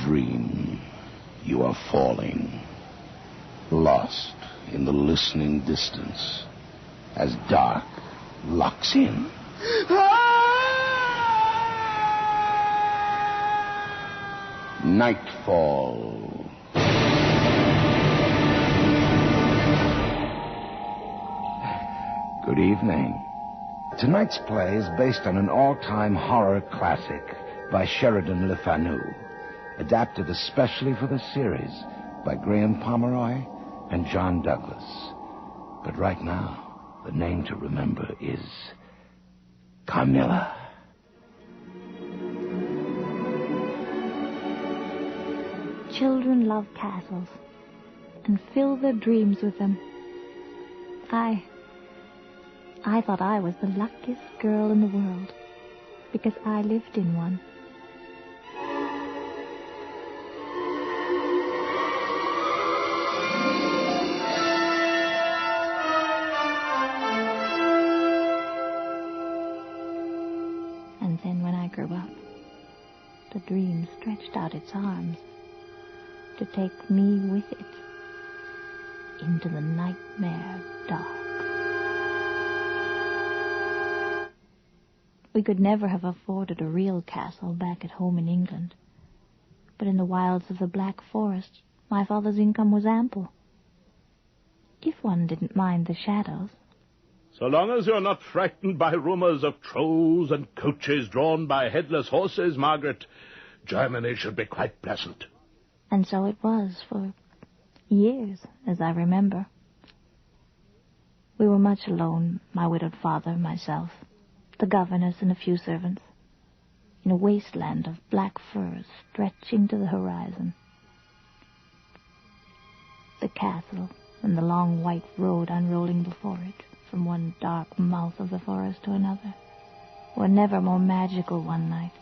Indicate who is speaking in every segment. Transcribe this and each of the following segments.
Speaker 1: dream, you are falling, lost in the listening distance, as dark locks in. Nightfall. Good evening. Tonight's play is based on an all-time horror classic by Sheridan Le Fanu, adapted especially for the series by Graham Pomeroy and John Douglas. But right now, the name to remember is Carmilla.
Speaker 2: Children love castles and fill their dreams with them. I thought I was the luckiest girl in the world because I lived in one. And then when I grew up, the dream stretched out its arms to take me with it into the nightmare dark. We could never have afforded a real castle back at home in England, but in the wilds of the Black Forest, my father's income was ample. If one didn't mind the shadows.
Speaker 3: So long as you're not frightened by rumors of trolls and coaches drawn by headless horses, Margaret, Germany should be quite pleasant.
Speaker 2: And so it was for years, as I remember. We were much alone, my widowed father, myself, the governess and a few servants, in a wasteland of black firs stretching to the horizon. The castle and the long white road unrolling before it, from one dark mouth of the forest to another, were never more magical one night.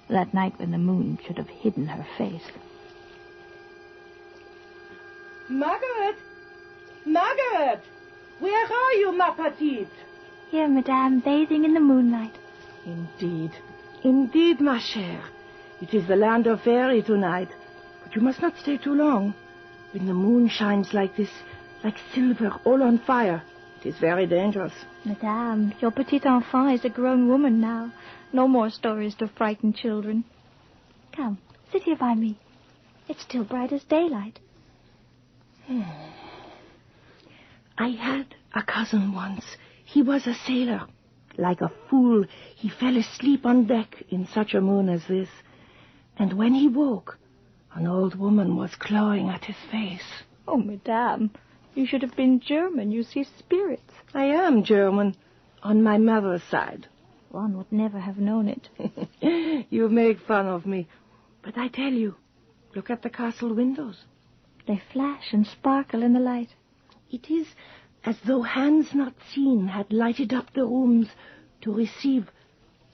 Speaker 2: That night when the moon should have hidden her face.
Speaker 4: Margaret! Margaret! Where are you, ma petite?
Speaker 2: Here, madame, bathing in the moonlight.
Speaker 4: Indeed. Indeed, ma chère. It is the land of fairy tonight. But you must not stay too long. When the moon shines like this, like silver, all on fire, it is very dangerous.
Speaker 2: Madame, your petite enfant is a grown woman now. No more stories to frighten children. Come, sit here by me. It's still bright as daylight.
Speaker 4: I had a cousin once. He was a sailor. Like a fool, he fell asleep on deck in such a moon as this. And when he woke, an old woman was clawing at his face.
Speaker 2: Oh, madame, you should have been German. You see spirits.
Speaker 4: I am German, on my mother's side.
Speaker 2: One would never have known it.
Speaker 4: You make fun of me. But I tell you, look at the castle windows.
Speaker 2: They flash and sparkle in the light.
Speaker 4: It is as though hands not seen had lighted up the rooms to receive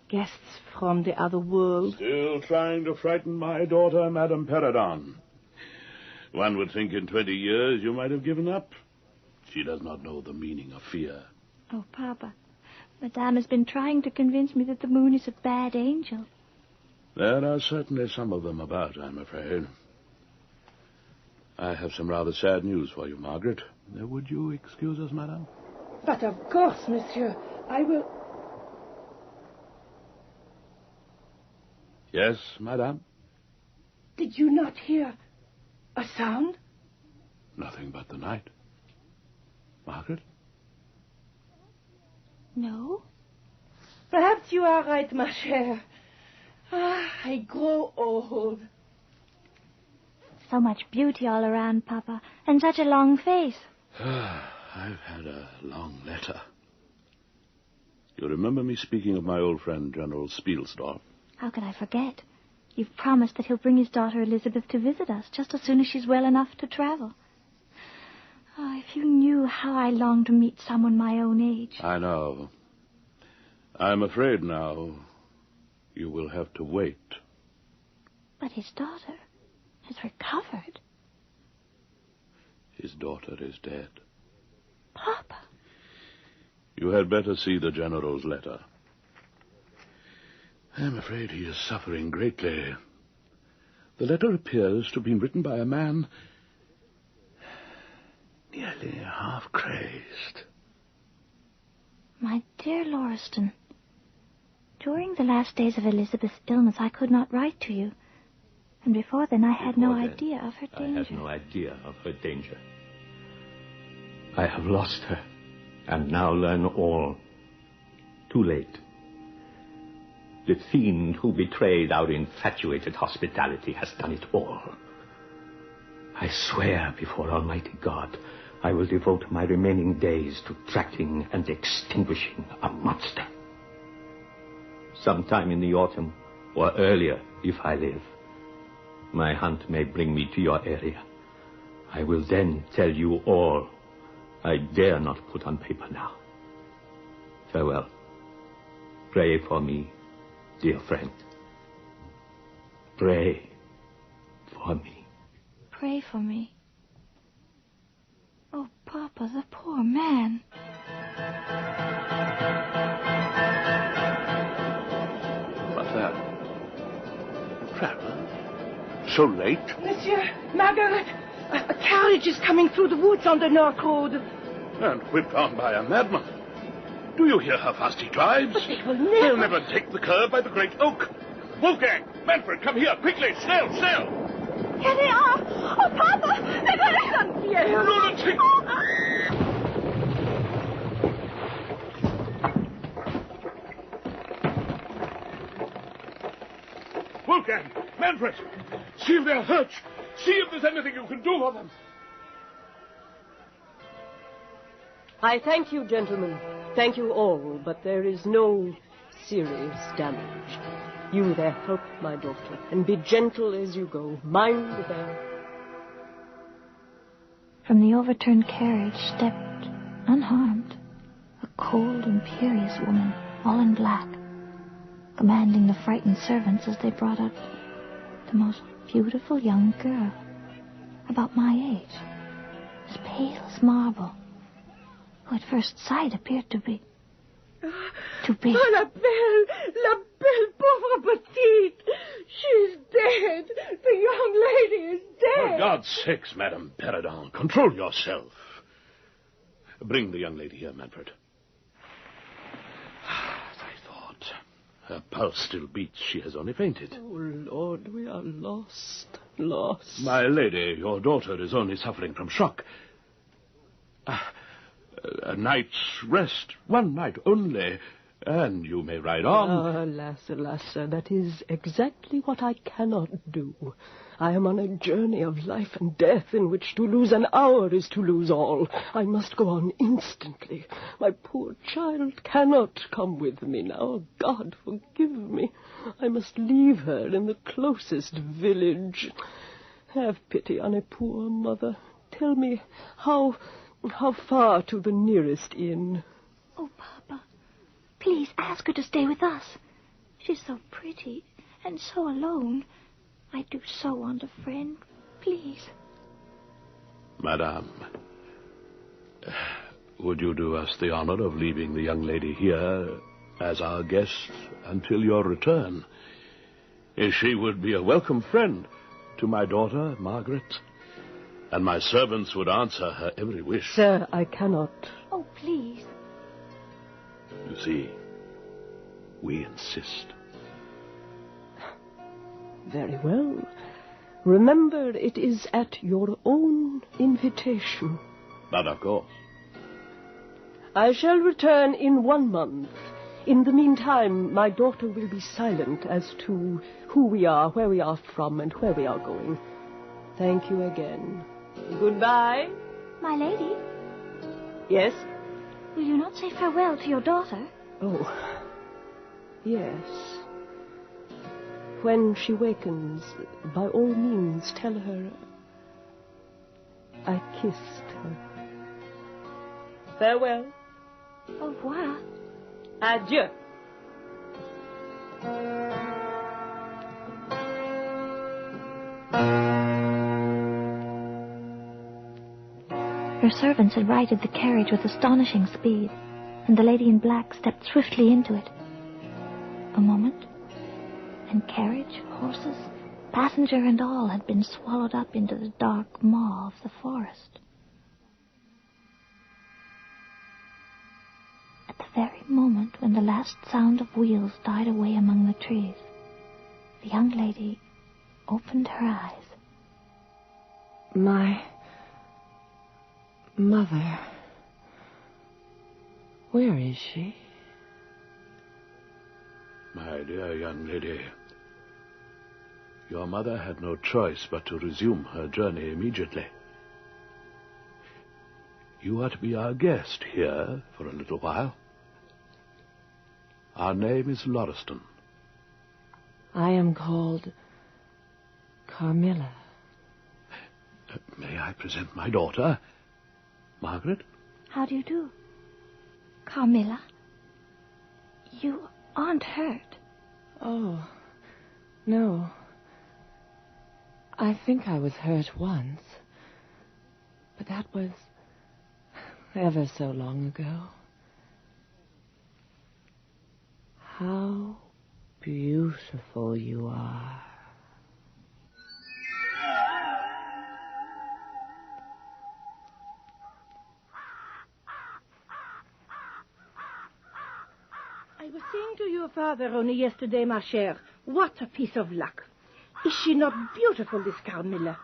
Speaker 4: guests from the other world.
Speaker 3: Still trying to frighten my daughter, Madame Peridon. One would think in 20 years you might have given up. She does not know the meaning of fear.
Speaker 2: Oh, Papa, Madame has been trying to convince me that the moon is a bad angel.
Speaker 3: There are certainly some of them about, I'm afraid. I have some rather sad news for you, Margaret. Would you excuse us, madame?
Speaker 4: But of course, monsieur. I will...
Speaker 3: Yes, madame?
Speaker 4: Did you not hear a sound?
Speaker 3: Nothing but the night. Margaret?
Speaker 2: No.
Speaker 4: Perhaps you are right, ma chère. I grow old.
Speaker 2: So much beauty all around, Papa, and such a long face.
Speaker 3: I've had a long letter. You remember me speaking of my old friend, General Spielsdorf?
Speaker 2: How could I forget? You've promised that he'll bring his daughter Elizabeth to visit us just as soon as she's well enough to travel. Oh, if you knew how I long to meet someone my own age.
Speaker 3: I know. I'm afraid now you will have to wait.
Speaker 2: But his daughter has recovered.
Speaker 3: His daughter is dead.
Speaker 2: Papa.
Speaker 3: You had better see the General's letter. I'm afraid he is suffering greatly. The letter appears to have been written by a man nearly half crazed.
Speaker 2: My dear Lauriston, during the last days of Elizabeth's illness, I could not write to you. And before then, I had no idea of her danger.
Speaker 5: I had no idea of her danger. I have lost her, and now learn all. Too late. The fiend who betrayed our infatuated hospitality has done it all. I swear before Almighty God, I will devote my remaining days to tracking and extinguishing a monster. Sometime in the autumn, or earlier if I live, my hunt may bring me to your area. I will then tell you all. I dare not put on paper now. Farewell. Pray for me, dear friend. Pray for me.
Speaker 2: Pray for me. Oh, Papa, the poor man.
Speaker 3: What's that? Traveler? So late?
Speaker 4: Monsieur, Margaret, a carriage is coming through the woods on the North Road.
Speaker 3: And whipped on by a madman. Do you hear how fast he drives?
Speaker 4: But they will
Speaker 3: They'll
Speaker 4: never...
Speaker 3: never take the curve by the great oak. Wolfgang! Manfred, come here, quickly! Snell!
Speaker 4: Here they are! Oh, Papa! They got us! Yes.
Speaker 3: Lunatic! Wolfgang! Manfred! See if they're hurt! See if there's anything you can do for them!
Speaker 6: I thank you, gentlemen. Thank you all, but there is no serious damage. You there help my daughter, and be gentle as you go. Mind the bell.
Speaker 2: From the overturned carriage stepped, unharmed, a cold, imperious woman, all in black, commanding the frightened servants as they brought out the most beautiful young girl, about my age, as pale as marble, who at first sight appeared to be...
Speaker 4: Oh, la belle, pauvre petite. She's dead. The young lady is dead.
Speaker 3: For God's sakes, Madame Perrodon, control yourself. Bring the young lady here, Manfred. As I thought. Her pulse still beats. She has only fainted.
Speaker 6: Oh, Lord, we are lost.
Speaker 3: My lady, your daughter is only suffering from shock. A night's rest, 1 night only, and you may ride on.
Speaker 6: Alas, sir, that is exactly what I cannot do. I am on a journey of life and death in which to lose an hour is to lose all. I must go on instantly. My poor child cannot come with me now. God forgive me. I must leave her in the closest village. Have pity on a poor mother. Tell me, how far to the nearest inn?
Speaker 2: Oh, Papa, please ask her to stay with us. She's so pretty and so alone. I do so want a friend. Please.
Speaker 3: Madame, would you do us the honor of leaving the young lady here as our guest until your return? She would be a welcome friend to my daughter, Margaret, and my servants would answer her every wish.
Speaker 6: Sir, I cannot.
Speaker 2: Oh, please.
Speaker 3: You see, we insist.
Speaker 6: Very well. Remember, it is at your own invitation.
Speaker 3: But of course.
Speaker 6: I shall return in 1 month. In the meantime, my daughter will be silent as to who we are, where we are from, and where we are going. Thank you again. Goodbye.
Speaker 2: My lady,
Speaker 6: Yes?
Speaker 2: will you not say farewell to your daughter?
Speaker 6: Oh, yes. When she wakens, by all means tell her I kissed her. Farewell.
Speaker 2: Au revoir.
Speaker 6: Adieu.
Speaker 2: Her servants had righted the carriage with astonishing speed, and the lady in black stepped swiftly into it. A moment, and carriage, horses, Passenger and all had been swallowed up into the dark maw of the forest. At the very moment when the last sound of wheels died away among the trees, the young lady opened her eyes.
Speaker 4: My mother. Where is she?
Speaker 3: My dear young lady, your mother had no choice but to resume her journey immediately. You are to be our guest here for a little while. Our name is Lauriston.
Speaker 4: I am called Carmilla.
Speaker 3: May I present my daughter, Margaret?
Speaker 2: How do you do? Carmilla? You aren't hurt.
Speaker 4: Oh, no. I think I was hurt once. But that was ever so long ago. How beautiful you are.
Speaker 7: I was saying to your father only yesterday, ma chère, what a piece of luck. Is she not beautiful, this Carmilla?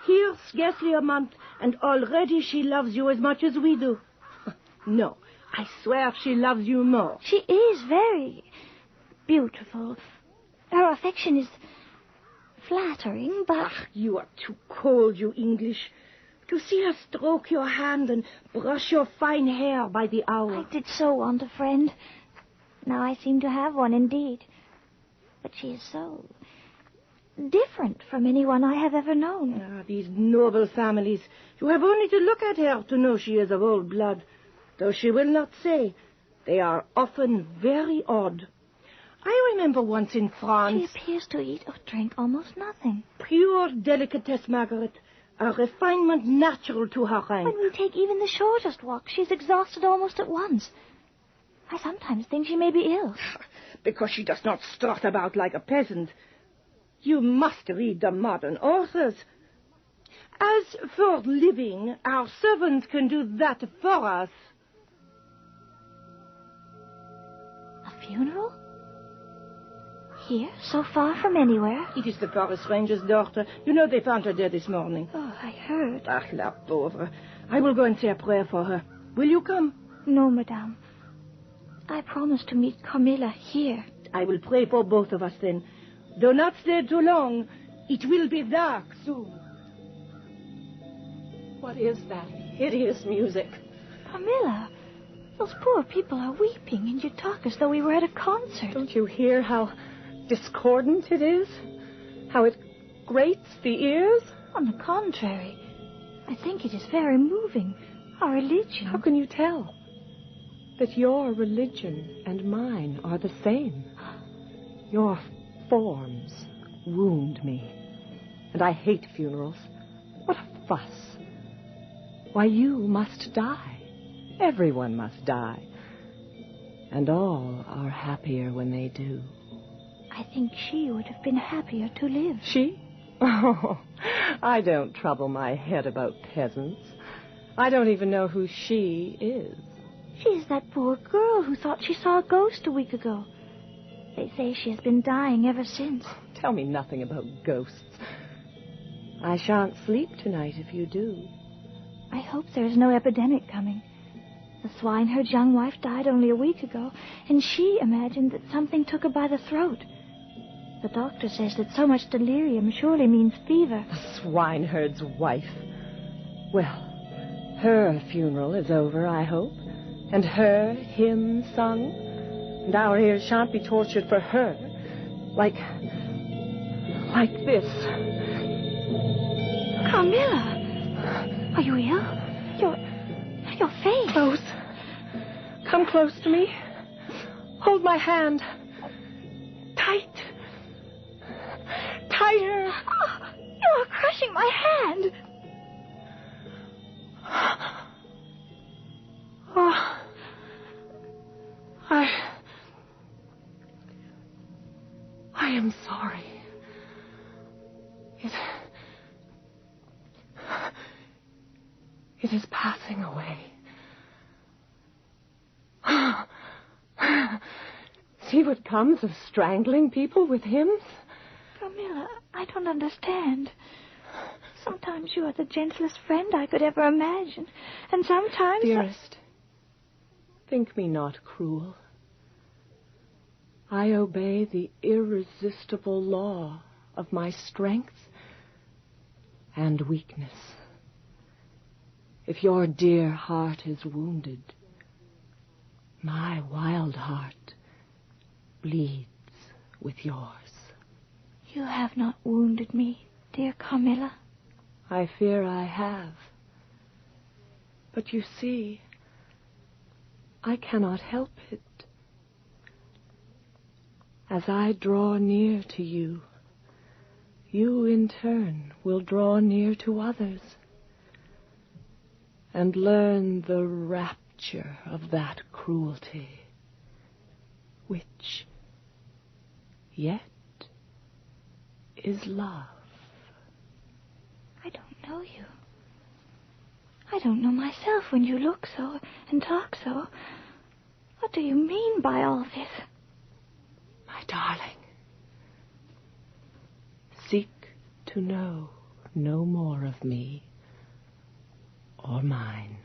Speaker 7: Here, scarcely a month, and already she loves you as much as we do. No, I swear she loves you more.
Speaker 2: She is very beautiful. Her affection is flattering, but...
Speaker 7: Ach, you are too cold, you English. To see her stroke your hand and brush your fine hair by the hour.
Speaker 2: I did so want a friend. Now I seem to have one indeed. But she is so different from anyone I have ever known.
Speaker 7: Ah, these noble families. You have only to look at her to know she is of old blood. Though she will not say, they are often very odd. I remember once in France...
Speaker 2: She appears to eat or drink almost nothing.
Speaker 7: Pure delicatesse, Margaret. A refinement natural to her rank.
Speaker 2: When we take even the shortest walk, she's exhausted almost at once. I sometimes think she may be ill.
Speaker 7: Because she does not strut about like a peasant. You must read the modern authors. As for living, our servants can do that for us.
Speaker 2: A funeral? Here, so far from anywhere?
Speaker 7: It is the forest ranger's daughter. You know they found her dead this morning.
Speaker 2: Oh, I heard.
Speaker 7: Ah, la pauvre. I will go and say a prayer for her. Will you come?
Speaker 2: No, madame. I promised to meet Carmilla here.
Speaker 7: I will pray for both of us then. Do not stay too long. It will be dark soon.
Speaker 6: What is that hideous music?
Speaker 2: Carmilla, those poor people are weeping, and you talk as though we were at a concert.
Speaker 6: Don't you hear how discordant it is? How it grates the ears?
Speaker 2: On the contrary, I think it is very moving. Our religion...
Speaker 6: How can you tell? That your religion and mine are the same. Your forms wound me, and I hate funerals. What a fuss. Why, you must die. Everyone must die. And all are happier when they do.
Speaker 2: I think she would have been happier to live.
Speaker 6: She? Oh, I don't trouble my head about peasants. I don't even know who she is.
Speaker 2: She is that poor girl who thought she saw a ghost a week ago. They say she has been dying ever since.
Speaker 6: Tell me nothing about ghosts. I shan't sleep tonight if you do.
Speaker 2: I hope there is no epidemic coming. The swineherd's young wife died only a week ago, and she imagined that something took her by the throat. The doctor says that so much delirium surely means fever.
Speaker 6: The swineherd's wife. Well, her funeral is over, I hope. And her hymn sung. And our ears shan't be tortured for her. Like this.
Speaker 2: Carmilla! Are you ill? Your face.
Speaker 6: Close. Come close to me. Hold my hand. Tight. Tighter.
Speaker 2: Oh, you are crushing my hand.
Speaker 6: Oh. I am sorry. It is passing away. See what comes of strangling people with hymns?
Speaker 2: Carmilla, I don't understand. Sometimes you are the gentlest friend I could ever imagine, and sometimes...
Speaker 6: Dearest, think me not cruel. I obey the irresistible law of my strength and weakness. If your dear heart is wounded, my wild heart bleeds with yours.
Speaker 2: You have not wounded me, dear Carmilla.
Speaker 6: I fear I have. But you see, I cannot help it. As I draw near to you, you in turn will draw near to others and learn the rapture of that cruelty, which yet is love.
Speaker 2: I don't know you. I don't know myself when you look so and talk so. What do you mean by all this?
Speaker 6: My darling, seek to know no more of me or mine.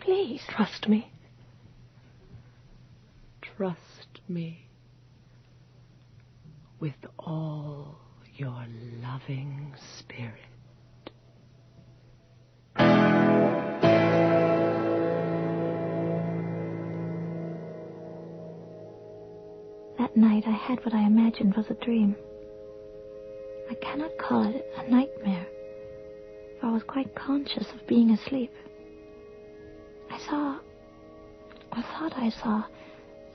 Speaker 2: Please.
Speaker 6: Trust me. Trust me with all your loving spirit.
Speaker 2: That night I had what I imagined was a dream. I cannot call it a nightmare, for I was quite conscious of being asleep. I saw, or thought I saw,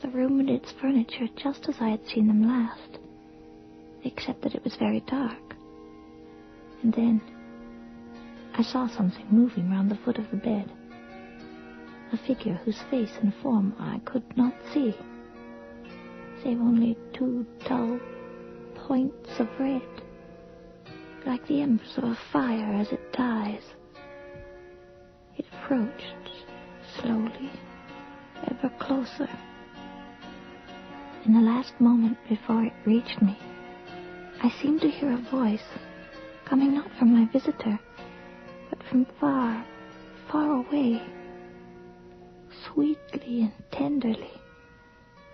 Speaker 2: the room and its furniture just as I had seen them last, except that it was very dark. And then I saw something moving round the foot of the bed, a figure whose face and form I could not see, save only 2 dull points of red, like the embers of a fire as it dies. It approached slowly, ever closer. In the last moment before it reached me, I seemed to hear a voice coming not from my visitor, but from far, far away, sweetly and tenderly,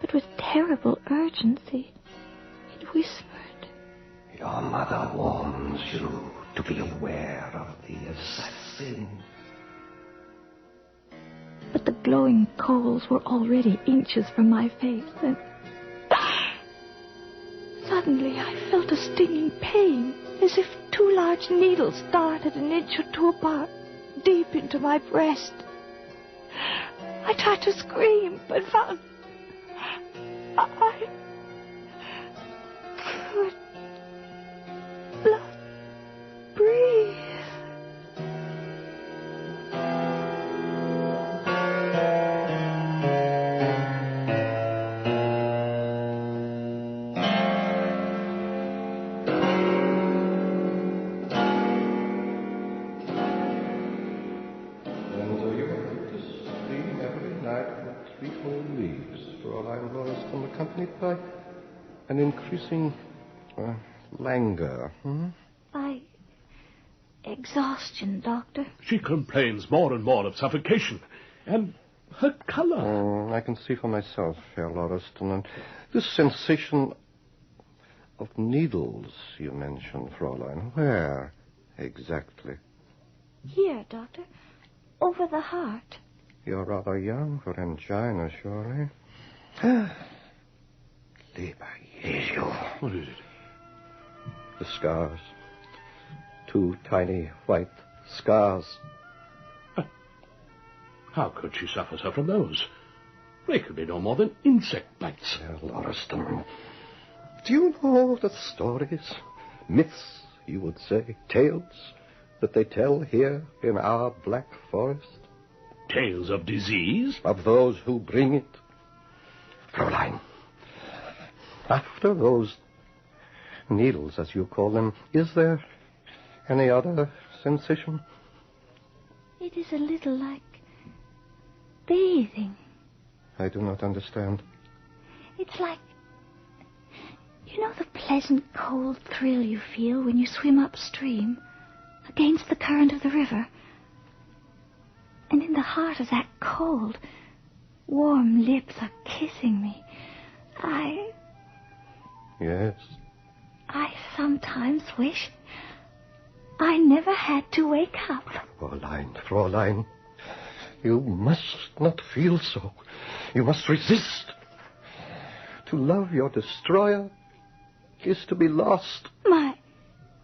Speaker 2: but with terrible urgency. It whispered,
Speaker 8: "Your mother warns you to be aware of the assassin."
Speaker 2: But the glowing coals were already inches from my face, and suddenly I felt a stinging pain, as if 2 large needles darted an inch or 2 apart, deep into my breast. I tried to scream, but found I could not breathe.
Speaker 8: Accompanied by an increasing languor.
Speaker 2: By exhaustion, Doctor.
Speaker 3: She complains more and more of suffocation, and her color.
Speaker 8: I can see for myself, Herr Lauriston, and this sensation of needles you mentioned, Fräulein. Where exactly?
Speaker 2: Here, Doctor. Over the heart.
Speaker 8: You're rather young for angina, surely. Lieber Jesu.
Speaker 3: What is it?
Speaker 8: The scars. 2 tiny white scars.
Speaker 3: How could she suffer so from those? They could be no more than insect bites.
Speaker 8: Herr Lauriston, do you know the stories, myths, you would say, tales, that they tell here in our Black Forest?
Speaker 3: Tales of disease?
Speaker 8: Of those who bring it. Fräulein, after those needles, as you call them, is there any other sensation?
Speaker 2: It is a little like bathing.
Speaker 8: I do not understand.
Speaker 2: It's like... You know the pleasant cold thrill you feel when you swim upstream against the current of the river? And in the heart of that cold, warm lips are kissing me.
Speaker 8: Yes.
Speaker 2: I sometimes wish I never had to wake up.
Speaker 8: Fräulein, you must not feel so. You must resist. To love your destroyer is to be lost.
Speaker 2: My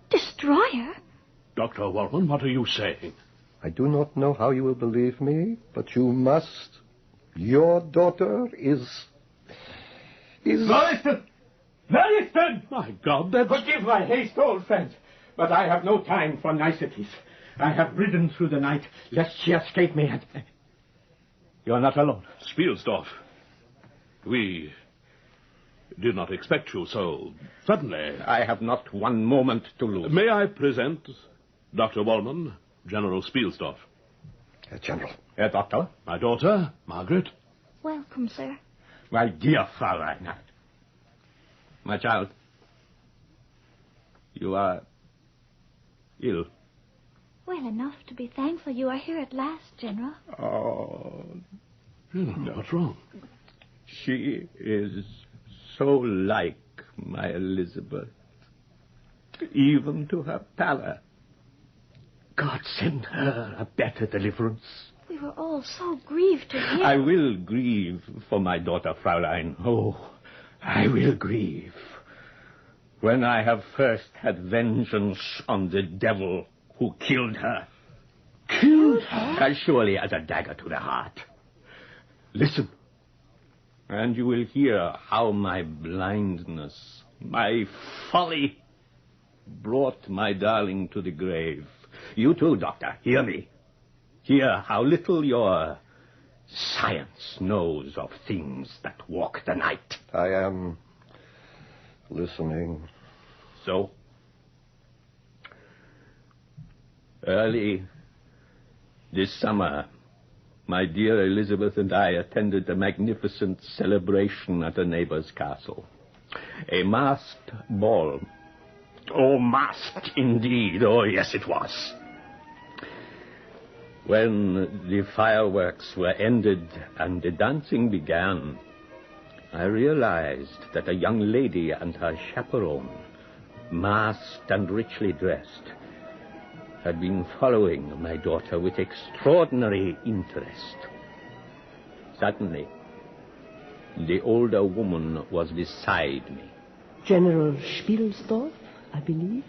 Speaker 2: destroyer?
Speaker 3: Dr. Wallman, what are you saying?
Speaker 8: I do not know how you will believe me, but you must. Your daughter is...
Speaker 5: Listen! Listen!
Speaker 3: My God, that's...
Speaker 5: Forgive my haste, old friend, but I have no time for niceties. I have ridden through the night, lest she escape me. You are not alone.
Speaker 3: Spielsdorf, we did not expect you so suddenly.
Speaker 5: I have not one moment to lose.
Speaker 3: May I present Dr. Wallman, General Spielsdorf?
Speaker 8: General.
Speaker 5: Herr Doctor?
Speaker 3: My daughter, Margaret.
Speaker 2: Welcome, sir.
Speaker 5: My dear Fräulein. My child, you are ill.
Speaker 2: Well enough to be thankful you are here at last, General.
Speaker 5: Oh,
Speaker 3: What's wrong?
Speaker 5: she is so like my Elizabeth, even to her pallor. God send her a better deliverance.
Speaker 2: We were all so grieved to hear.
Speaker 5: I will grieve for my daughter, Fräulein. Oh, I will grieve. When I have first had vengeance on the devil who killed her.
Speaker 2: Killed her?
Speaker 5: As surely as a dagger to the heart. Listen, and you will hear how my blindness, my folly, brought my darling to the grave. You too, Doctor, hear me. Hear how little your science knows of things that walk the night.
Speaker 8: I am listening.
Speaker 5: So, early this summer, my dear Elizabeth and I attended a magnificent celebration at a neighbor's castle. A masked ball. Oh, masked indeed. Oh, yes, it was. When the fireworks were ended and the dancing began, I realized that a young lady and her chaperone, masked and richly dressed, had been following my daughter with extraordinary interest. Suddenly, the older woman was beside me.
Speaker 6: General Spielsdorf, I believe.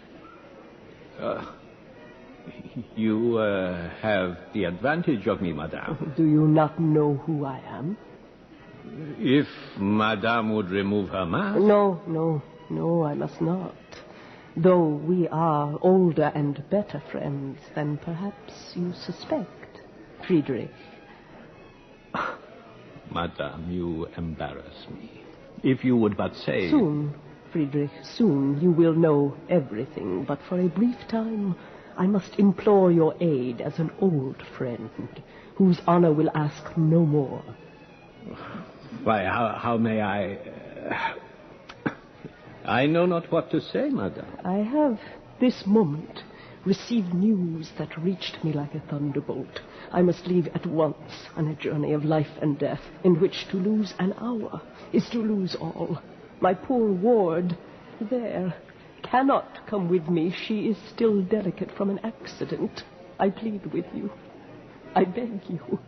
Speaker 5: You have the advantage of me, madame.
Speaker 6: Do you not know who I am?
Speaker 5: If madame would remove her mask...
Speaker 6: No, I must not. Though we are older and better friends than perhaps you suspect, Friedrich.
Speaker 5: Madame, you embarrass me. If you would but say...
Speaker 6: Soon, Friedrich, soon you will know everything, but for a brief time I must implore your aid as an old friend, whose honor will ask no more.
Speaker 5: Why, how may I... I know not what to say, madame.
Speaker 6: I have, this moment, received news that reached me like a thunderbolt. I must leave at once on a journey of life and death, in which to lose an hour is to lose all. My poor ward, there, cannot come with me. She is still delicate from an accident. I plead with you. I beg you,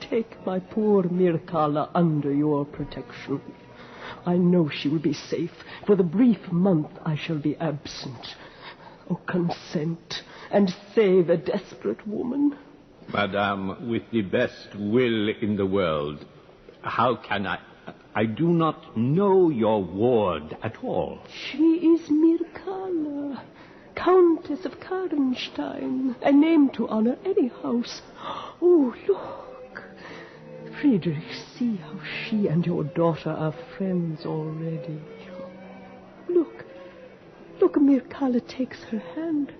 Speaker 6: take my poor Mircalla under your protection. I know she will be safe. For the brief month I shall be absent. Oh, consent, and save a desperate woman.
Speaker 5: Madame, with the best will in the world, how can I... I do not know your ward at all.
Speaker 6: She is Mircalla, Countess of Karnstein, a name to honor any house. Oh, look. Friedrich, see how she and your daughter are friends already. Look, Mircalla takes her hand,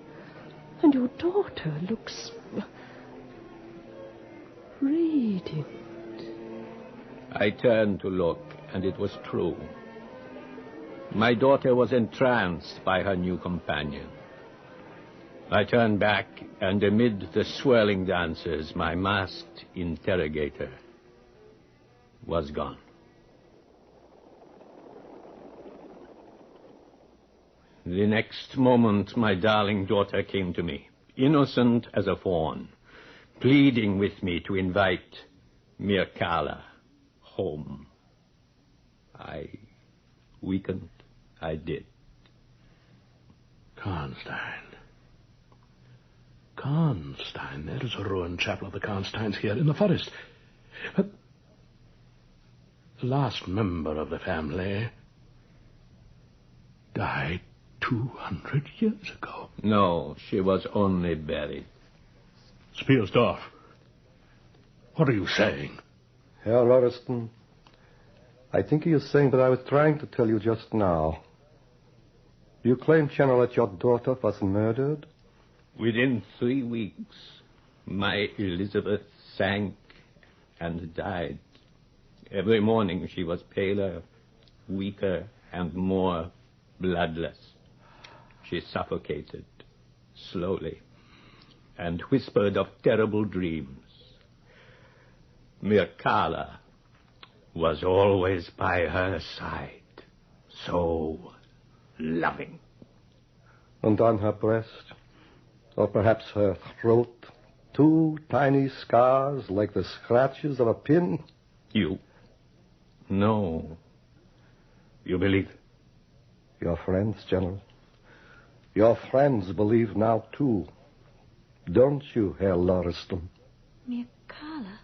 Speaker 6: and your daughter looks radiant.
Speaker 5: I turned to look, and it was true. My daughter was entranced by her new companion. I turned back, and amid the swirling dancers, my masked interrogator was gone. The next moment, my darling daughter came to me, innocent as a fawn, pleading with me to invite Mircalla home. I weakened. I did.
Speaker 3: Karnstein. There is a ruined chapel of the Karnsteins here in the forest. But the last member of the family died 200 years ago.
Speaker 5: No, she was only buried.
Speaker 3: Spiersdorf, what are you saying?
Speaker 8: Herr Lauriston, I think he is saying what I was trying to tell you just now. You claim, General, that your daughter was murdered?
Speaker 5: Within 3 weeks, my Elizabeth sank and died. Every morning she was paler, weaker, and more bloodless. She suffocated slowly and whispered of terrible dreams. Mircalla was always by her side, so loving.
Speaker 8: And on her breast, or perhaps her throat, 2 tiny scars like the scratches of a pin?
Speaker 5: You? No. You believe?
Speaker 8: Your friends, General. Your friends believe now, too. Don't you, Herr Lauriston?
Speaker 2: Mircalla.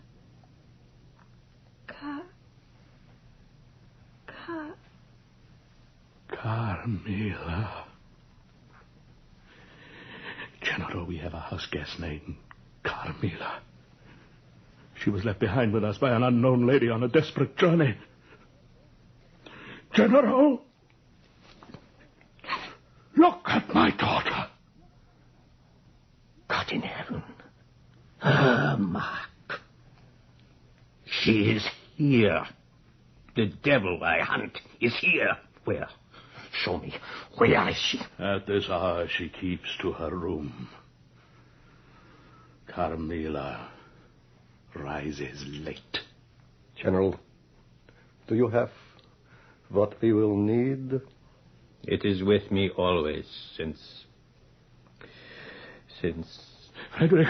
Speaker 3: Carmilla. General, we have a house guest named Carmilla. She was left behind with us by an unknown lady on a desperate journey. General! Look at my daughter.
Speaker 5: God in heaven. Mark. She is here. The devil I hunt is here. Where? Show me. Where is she?
Speaker 3: At this hour, she keeps to her room. Carmilla rises late.
Speaker 8: General, do you have what we will need?
Speaker 5: It is with me always, since...
Speaker 3: Frederick,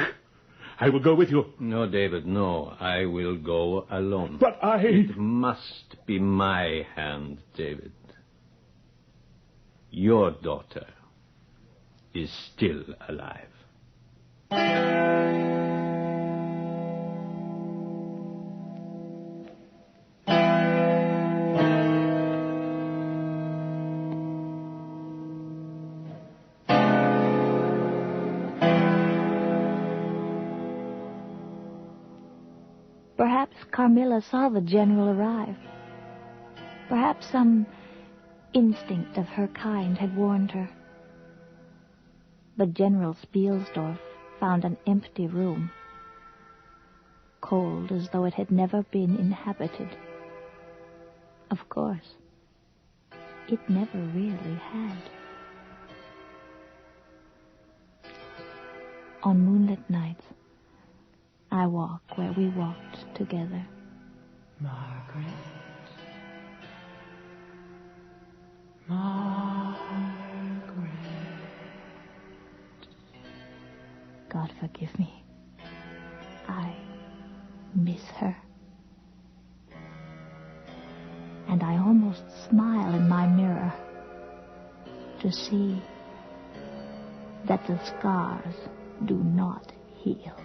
Speaker 3: I will go with you.
Speaker 5: No, David, no. I will go alone.
Speaker 3: But
Speaker 5: It must be my hand, David. Your daughter is still alive.
Speaker 2: Perhaps Carmilla saw the general arrive. Perhaps some instinct of her kind had warned her. But General Spielsdorf found an empty room, cold as though it had never been inhabited. Of course, it never really had. On moonlit nights, I walk where we walked together.
Speaker 9: Margaret.
Speaker 2: God forgive me. I miss her. And I almost smile in my mirror to see that the scars do not heal.